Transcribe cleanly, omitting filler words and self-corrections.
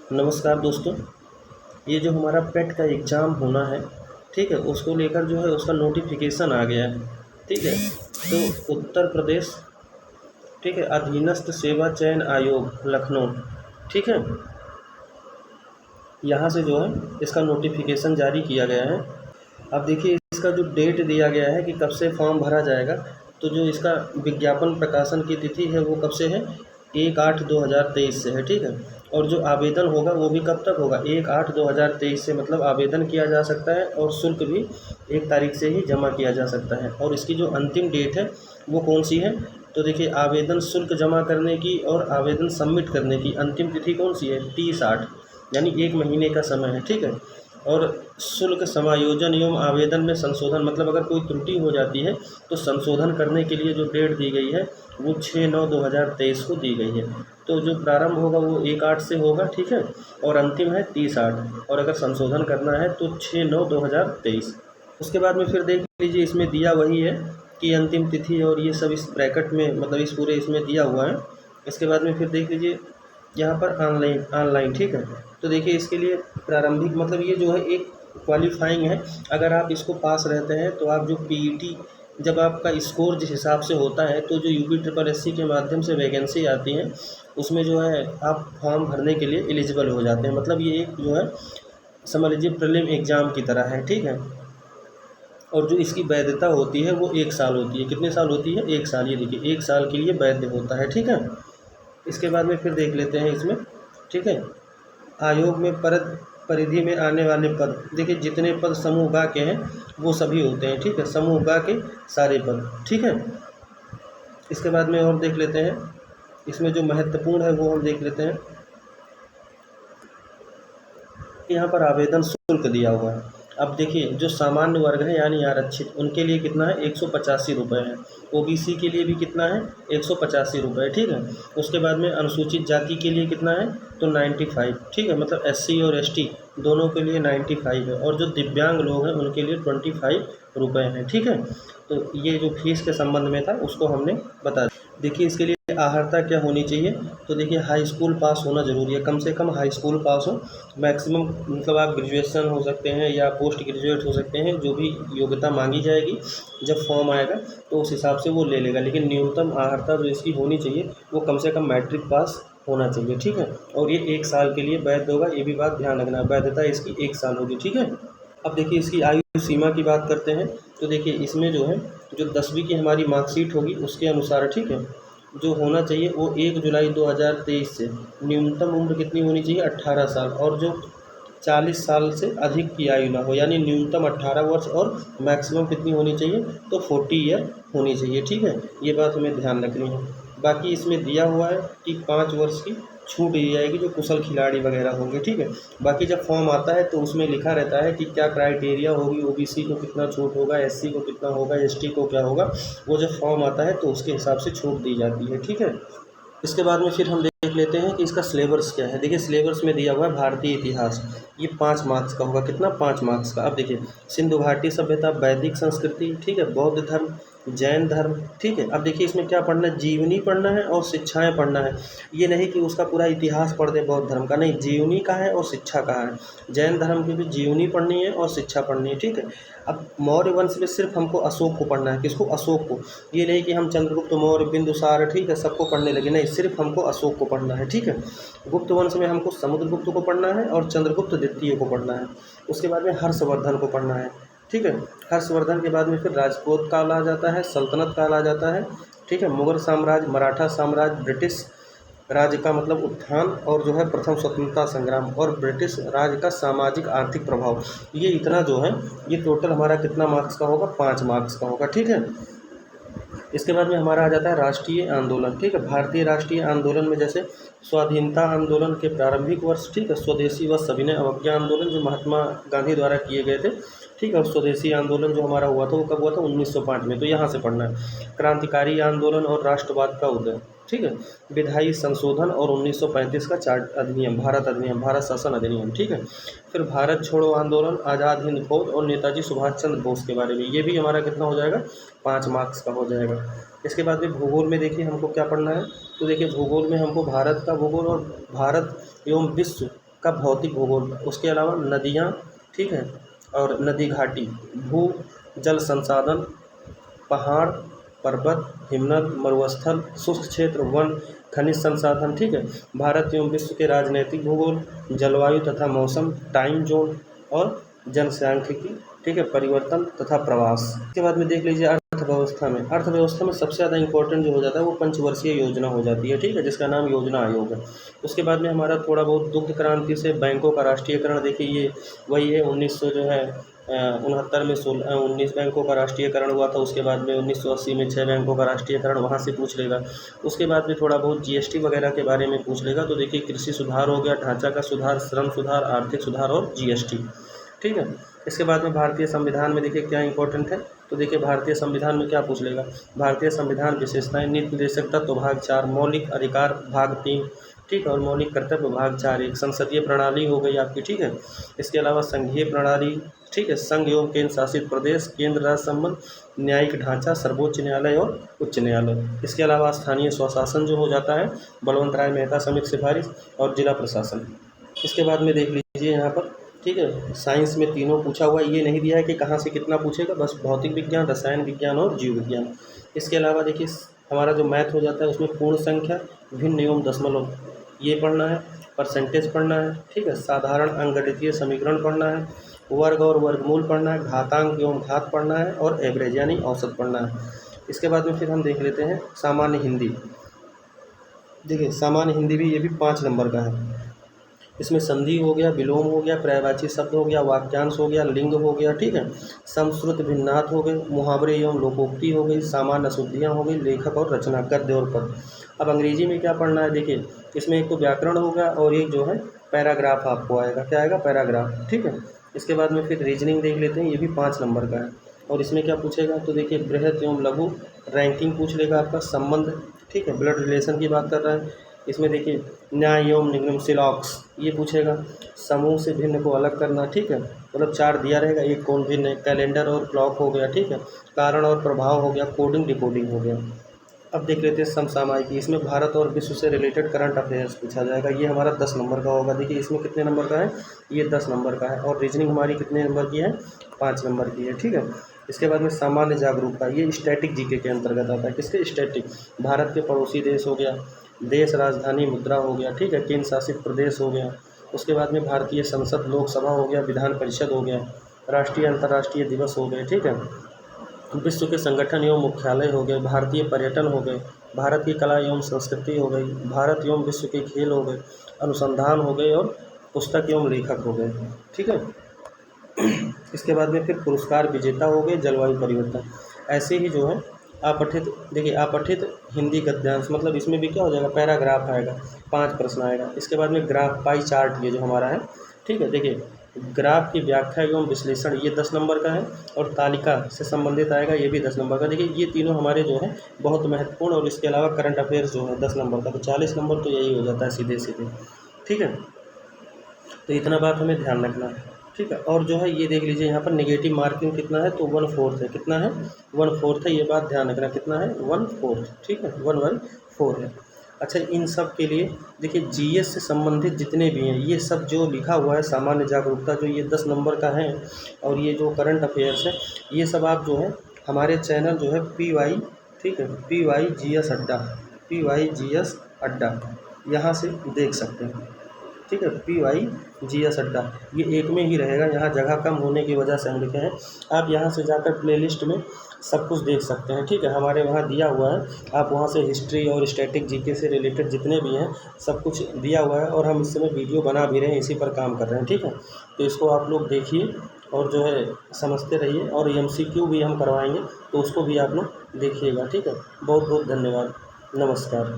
नमस्कार दोस्तों। ये जो हमारा पेट का एग्ज़ाम होना है, ठीक है, उसको लेकर जो है उसका नोटिफिकेशन आ गया है। ठीक है, तो उत्तर प्रदेश, ठीक है, अधीनस्थ सेवा चयन आयोग लखनऊ, ठीक है, यहाँ से जो है इसका नोटिफिकेशन जारी किया गया है। अब देखिए इसका जो डेट दिया गया है कि कब से फॉर्म भरा जाएगा, तो जो इसका विज्ञापन प्रकाशन की तिथि है वो कब से है, 1/8/2023 से है। ठीक है, और जो आवेदन होगा वो भी कब तक होगा, 1/8/2023 से, मतलब आवेदन किया जा सकता है और शुल्क भी 1 तारीख से ही जमा किया जा सकता है। और इसकी जो अंतिम डेट है वो कौन सी है, तो देखिए आवेदन शुल्क जमा करने की और आवेदन सबमिट करने की अंतिम तिथि कौन सी है, 30/8, यानी 1 महीने का समय है। ठीक है, और शुल्क समायोजन एवं आवेदन में संशोधन, मतलब अगर कोई त्रुटि हो जाती है तो संशोधन करने के लिए जो डेट दी गई है वो 6/9/2023 को दी गई है। तो जो प्रारंभ होगा वो 1/8 से होगा, ठीक है, और अंतिम है 30/8, और अगर संशोधन करना है तो 6/9/2023। उसके बाद में फिर देख लीजिए इसमें दिया वही है कि अंतिम तिथि और ये सब इस ब्रैकेट में, मतलब इस पूरे इसमें दिया हुआ है। इसके बाद में फिर देख लीजिए यहाँ पर ऑनलाइन ऑनलाइन, ठीक है, तो देखिए इसके लिए प्रारंभिक, मतलब ये जो है एक क्वालिफाइंग है। अगर आप इसको पास रहते हैं तो आप जो पीईटी, जब आपका स्कोर जिस हिसाब से होता है तो जो यूपी के माध्यम से वैकेंसी आती है उसमें जो है आप फॉर्म भरने के लिए एलिजिबल हो जाते हैं। मतलब ये एक जो है समझ लीजिए प्रीलिम एग्ज़ाम की तरह है। ठीक है, और जो इसकी वैधता होती है वो 1 साल होती है। कितने साल होती है, 1 साल। ये देखिए 1 साल के लिए वैध होता है। ठीक है, इसके बाद में फिर देख लेते हैं इसमें, ठीक है, आयोग में परिधि में आने वाले पद, देखिए जितने पद समूह ग के हैं वो सभी होते हैं। ठीक है, समूह ग के सारे पद। ठीक है, इसके बाद में और देख लेते हैं, इसमें जो महत्वपूर्ण है वो हम देख लेते हैं। यहाँ पर आवेदन शुल्क दिया हुआ है। अब देखिए जो सामान्य वर्ग है यानी आरक्षित, उनके लिए कितना है, 185 रुपये है। ओबीसी के लिए भी कितना है, 185 रुपये। ठीक है, उसके बाद में अनुसूचित जाति के लिए कितना है, तो 95। ठीक है, मतलब एससी और एसटी दोनों के लिए 95 है, और जो दिव्यांग लोग हैं उनके लिए 25 रुपये हैं। ठीक है, तो ये जो फीस के संबंध में था उसको हमने बता दिया। देखिए इसके लिए अर्हता क्या होनी चाहिए, तो देखिए हाई स्कूल पास होना ज़रूरी है, कम से कम हाई स्कूल पास हो। मैक्सिमम मतलब आप ग्रेजुएशन हो सकते हैं या पोस्ट ग्रेजुएट हो सकते हैं, जो भी योग्यता मांगी जाएगी जब फॉर्म आएगा तो उस हिसाब से वो ले लेगा। लेकिन न्यूनतम अर्हता जो इसकी होनी चाहिए वो कम से कम मैट्रिक पास होना चाहिए। ठीक है, और ये 1 साल के लिए वैध होगा, ये भी बात ध्यान रखना, वैधता इसकी 1 साल होगी। ठीक है, अब देखिए इसकी आयु सीमा की बात करते हैं, तो देखिए इसमें जो है जो 10वीं की हमारी मार्कशीट होगी उसके अनुसार, ठीक है, जो होना चाहिए वो 1 जुलाई 2023 से न्यूनतम उम्र कितनी होनी चाहिए, 18 साल, और जो 40 साल से अधिक की आयु ना हो, यानी न्यूनतम 18 वर्ष और मैक्सिमम कितनी होनी चाहिए, तो 40 ईयर होनी चाहिए। ठीक है, ये बात हमें ध्यान रखनी है। बाकी इसमें दिया हुआ है कि 5 वर्ष की छूट दी जाएगी जो कुशल खिलाड़ी वगैरह होंगे। ठीक है, बाकी जब फॉर्म आता है तो उसमें लिखा रहता है कि क्या क्राइटेरिया होगी, ओबीसी को कितना छूट होगा, एससी को कितना होगा, एसटी को क्या होगा, वो जब फॉर्म आता है तो उसके हिसाब से छूट दी जाती है। ठीक है, इसके बाद में फिर हम देख लेते हैं कि इसका सिलेबस क्या है। देखिए सिलेबस में दिया हुआ है भारतीय इतिहास, ये 5 मार्क्स का होगा। कितना, 5 मार्क्स का। अब देखिए सिंधु घाटी सभ्यता, वैदिक संस्कृति, ठीक है, बौद्ध धर्म, जैन धर्म। ठीक है, अब देखिए इसमें क्या पढ़ना है, जीवनी पढ़ना है और शिक्षाएं पढ़ना है। ये नहीं कि उसका पूरा इतिहास पढ़ दें बौद्ध धर्म का, नहीं, जीवनी का है और शिक्षा का है। जैन धर्म की भी जीवनी पढ़नी है और शिक्षा पढ़नी है। ठीक है, अब मौर्य वंश में सिर्फ हमको अशोक को पढ़ना है। किसको, अशोक को। ये नहीं कि हम चंद्रगुप्त मौर्य, बिंदुसार, ठीक है, सबको पढ़ने लगे, नहीं, सिर्फ हमको अशोक को पढ़ना है। ठीक है, गुप्त वंश में हमको समुद्रगुप्त को पढ़ना है और चंद्रगुप्त द्वितीय को पढ़ना है। उसके बाद में हर्षवर्धन को पढ़ना है। ठीक है, हर्षवर्धन के बाद में फिर राजपूत काल आ जाता है, सल्तनत काल आ जाता है। ठीक है, मुगल साम्राज्य, मराठा साम्राज्य, ब्रिटिश राज्य का मतलब उत्थान और जो है प्रथम स्वतंत्रता संग्राम, और ब्रिटिश राज का सामाजिक आर्थिक प्रभाव। ये इतना जो है ये टोटल हमारा कितना मार्क्स का होगा, 5 मार्क्स का होगा। ठीक है, इसके बाद में हमारा आ जाता है राष्ट्रीय आंदोलन। ठीक है, भारतीय राष्ट्रीय आंदोलन में जैसे स्वाधीनता आंदोलन के प्रारंभिक वर्ष, ठीक है, स्वदेशी व सविनय अवज्ञा आंदोलन जो महात्मा गांधी द्वारा किए गए थे। ठीक है, और स्वदेशी आंदोलन जो हमारा हुआ था वो कब हुआ था, 1905 में, तो यहाँ से पढ़ना है। क्रांतिकारी आंदोलन और राष्ट्रवाद का उदय। ठीक है, विधायी संशोधन और 1935 का चार्ट अधिनियम, भारत अधिनियम, भारत शासन अधिनियम। ठीक है, फिर भारत छोड़ो आंदोलन, आज़ाद हिंद फौज और नेताजी सुभाष चंद्र बोस के बारे में, ये भी हमारा कितना हो जाएगा, 5 मार्क्स का हो जाएगा। इसके बाद में भूगोल में देखिए हमको क्या पढ़ना है, तो देखिए भूगोल में हमको भारत का भूगोल और भारत एवं विश्व का भौतिक भूगोल, उसके अलावा नदियाँ, ठीक है, और नदी घाटी, भू जल संसाधन, पहाड़, पर्वत, हिमनद, मरुस्थल, शुष्क क्षेत्र, वन, खनिज संसाधन, ठीक है, भारत एवं विश्व के राजनैतिक भूगोल, जलवायु तथा मौसम, टाइम जोन और जनसांख्यिकी, ठीक है, परिवर्तन तथा प्रवास। इसके बाद में देख लीजिए अर्थव्यवस्था में। अर्थव्यवस्था में सबसे ज़्यादा इंपॉर्टेंट जो हो जाता है वो पंचवर्षीय योजना हो जाती है, ठीक है, जिसका नाम योजना आयोग है। उसके बाद में हमारा थोड़ा बहुत दुग्ध क्रांति से बैंकों का राष्ट्रीयकरण, देखिए ये वही है 1900 जो है 69 में 19 बैंकों का राष्ट्रीयकरण हुआ था। उसके बाद में 1980 में 6 बैंकों का राष्ट्रीयकरण, वहाँ से पूछ लेगा। उसके बाद में थोड़ा बहुत जीएसटी वगैरह के बारे में पूछ लेगा। तो देखिए कृषि सुधार हो गया, ढांचा का सुधार, श्रम सुधार, आर्थिक सुधार और जीएसटी, ठीक है। इसके बाद में भारतीय संविधान में देखिए क्या इंपॉर्टेंट है, तो देखिए भारतीय संविधान में क्या पूछ लेगा, भारतीय संविधान विशेषताएं, नीति निर्देशक तत्व भाग 4, मौलिक अधिकार भाग 3, ठीक है, और मौलिक कर्तव्य भाग 4, एक संसदीय प्रणाली हो गई आपकी, ठीक है। इसके अलावा संघीय प्रणाली, ठीक है, संघ एवं केंद्र शासित प्रदेश, केंद्र राज्य संबंध, न्यायिक ढांचा, सर्वोच्च न्यायालय और उच्च न्यायालय। इसके अलावा स्थानीय स्वशासन जो हो जाता है, बलवंत राय मेहता समिति सिफारिश और जिला प्रशासन। इसके बाद में देख लीजिए यहाँ पर, ठीक है, साइंस में तीनों पूछा हुआ है, ये नहीं दिया है कि कहाँ से कितना पूछेगा, बस भौतिक विज्ञान, रसायन विज्ञान और जीव विज्ञान। इसके अलावा देखिए हमारा जो मैथ हो जाता है उसमें पूर्ण संख्या, भिन्न एवं दशमलव ये पढ़ना है, परसेंटेज पढ़ना है, ठीक है, साधारण अंकगणितीय समीकरण पढ़ना है, वर्ग और वर्गमूल पढ़ना है, घातांक एवं घात पढ़ना है और एवरेज यानी औसत पढ़ना है। इसके बाद में फिर हम देख लेते हैं सामान्य हिंदी। देखिए सामान्य हिंदी भी, ये भी 5 नंबर का है। इसमें संधि हो गया, विलोम हो गया, पर्यायवाची शब्द हो गया, वाक्यांश हो गया, लिंग हो गया, ठीक है, संस्कृत भिन्नात हो गए, मुहावरे एवं लोकोक्ति हो गई, सामान्य अशुद्धियाँ हो गई, लेखक और रचना, गद्य और पद। अब अंग्रेजी में क्या पढ़ना है, देखिए इसमें एक तो व्याकरण होगा और एक जो है पैराग्राफ आपको आएगा, क्या आएगा, पैराग्राफ, ठीक है। इसके बाद में फिर रीजनिंग देख लेते हैं, ये भी 5 नंबर का है और इसमें क्या पूछेगा, तो देखिए बृहत एवं लघु रैंकिंग पूछ लेगा आपका, संबंध, ठीक है, ब्लड रिलेशन की बात कर रहा है। इसमें देखिए न्याय एवं निगम सिलॉक्स ये पूछेगा, समूह से भिन्न को अलग करना, ठीक है, मतलब 4 दिया रहेगा, एक कौन भिन्न है, कैलेंडर और क्लॉक हो गया, ठीक है, कारण और प्रभाव हो गया, कोडिंग डिकोडिंग हो गया। अब देख लेते हैं समसामयिकी, इसमें भारत और विश्व से रिलेटेड करंट अफेयर्स पूछा जाएगा, ये हमारा 10 नंबर का होगा। देखिए इसमें कितने नंबर का है, ये 10 नंबर का है और रीजनिंग हमारी कितने नंबर की है, 5 नंबर की है, ठीक है। इसके बाद में सामान्य जागरूकता, ये स्टैटिक जीके के अंतर्गत आता है, किसके, स्टैटिक, भारत के पड़ोसी देश हो गया, देश राजधानी मुद्रा हो गया, ठीक है, केंद्र शासित प्रदेश हो गया। उसके बाद में भारतीय संसद, लोकसभा हो गया, विधान परिषद हो गया, राष्ट्रीय अंतर्राष्ट्रीय दिवस हो गए, ठीक है, विश्व के संगठन एवं मुख्यालय हो गए, भारतीय पर्यटन हो गए, भारत की कला एवं संस्कृति हो गई, भारत एवं विश्व के खेल हो गए, अनुसंधान हो गए और पुस्तक एवं लेखक हो गए, ठीक है। इसके बाद में फिर पुरस्कार विजेता हो गए, जलवायु परिवर्तन। ऐसे ही जो है अपठित, देखिए अपठित हिंदी गद्यांश, मतलब इसमें भी क्या हो जाएगा, पैराग्राफ आएगा, 5 प्रश्न आएगा। इसके बाद में ग्राफ, पाई चार्ट ये जो हमारा है, ठीक है, देखिए ग्राफ की व्याख्या एवं विश्लेषण ये 10 नंबर का है और तालिका से संबंधित आएगा, ये भी 10 नंबर का। देखिए ये तीनों हमारे जो है बहुत महत्वपूर्ण, और इसके अलावा करंट अफेयर्स जो है 10 नंबर का, तो 40 नंबर तो यही हो जाता है सीधे सीधे, ठीक है। तो इतना बात हमें ध्यान रखना है, ठीक है। और जो है ये देख लीजिए यहाँ पर नेगेटिव मार्किंग कितना है, तो 1/4 है, कितना है, 1/4 है, ये बात ध्यान रखना, कितना है, 1/4, ठीक है, 1/4 है। अच्छा इन सब के लिए देखिए जीएस से संबंधित जितने भी हैं ये सब जो लिखा हुआ है, सामान्य जागरूकता जो ये 10 नंबर का है, और ये जो करंट अफेयर्स है, ये सब आप जो है हमारे चैनल जो है PY, ठीक है, PYGS अड्डा, PYGS अड्डा यहाँ से देख सकते हैं, ठीक है, PYGS अड्डा, ये एक में ही रहेगा, यहाँ जगह कम होने की वजह से हम लिखे हैं। आप यहाँ से जाकर प्लेलिस्ट में सब कुछ देख सकते हैं, ठीक है, हमारे वहाँ दिया हुआ है, आप वहाँ से हिस्ट्री और स्टैटिक जीके से रिलेटेड जितने भी हैं सब कुछ दिया हुआ है, और हम इस समय वीडियो बना भी रहे हैं, इसी पर काम कर रहे हैं, ठीक है। तो इसको आप लोग देखिए और जो है समझते रहिए, और MCQ भी हम करवाएंगे तो उसको भी आप लोग देखिएगा, ठीक है। बहुत बहुत धन्यवाद, नमस्कार।